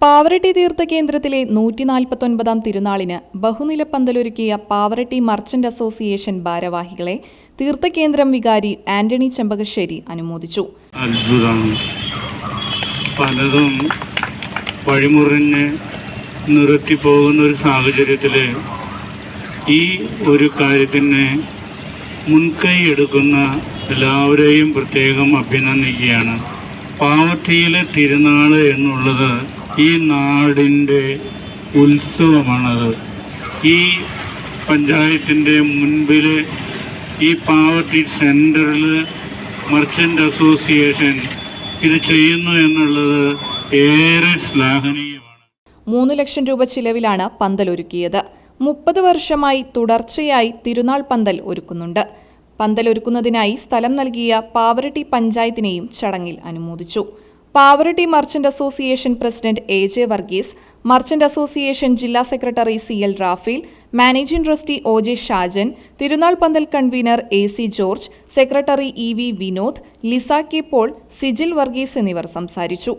പാവറട്ടി തീർത്ഥ കേന്ദ്രത്തിലെ 149-ാം തിരുനാളിന് ബഹുനില പന്തലൊരുക്കിയ പാവറട്ടി മർച്ചന്റ് അസോസിയേഷൻ ഭാരവാഹികളെ തീർത്ഥകേന്ദ്രം വികാരി ആന്റണി ചെമ്പകശ്ശേരി അനുമോദിച്ചു. അത്ഭുതം പലതും വഴിമുറിഞ്ഞ് നിർത്തിപ്പോകുന്ന ഒരു സാഹചര്യത്തിൽ ഈ ഒരു കാര്യത്തിന് മുൻകൈ എടുക്കുന്ന എല്ലാവരെയും പ്രത്യേകം അഭിനന്ദിക്കുകയാണ്. പാവറട്ടിയിലെ തിരുനാൾ എന്നുള്ളത് ഈ നാടിൻ്റെ ഉത്സവമാണത്. ഈ പഞ്ചായത്തിൻ്റെ മുൻപിൽ ഈ പാവറട്ടി സെൻറ്ററിൽ മർച്ചൻ്റ് അസോസിയേഷൻ ഇത് ചെയ്യുന്നു എന്നുള്ളത് ഏറെ ശ്ലാഘനീയമാണ്. 3 ലക്ഷം രൂപ ചിലവിലാണ് പന്തലൊരുക്കിയത്. 30 വർഷമായി തുടർച്ചയായി തിരുനാൾ പന്തൽ ഒരുക്കുന്നുണ്ട്. പന്തലൊരുക്കുന്നതിനായി സ്ഥലം നൽകിയ പാവറട്ടി പഞ്ചായത്തിനെയും ചടങ്ങിൽ അനുമോദിച്ചു. Pavaratty merchant association president AJ Varghese, merchant association ജില്ലാ secretary CL Raphael, managing trustee OJ Shajan, തിരുനാൾ പന്തൽ convener AC George, secretary EV Vinod, Lisa K Paul, Sijil Varghese എന്നിവർ സംസാരിച്ചു.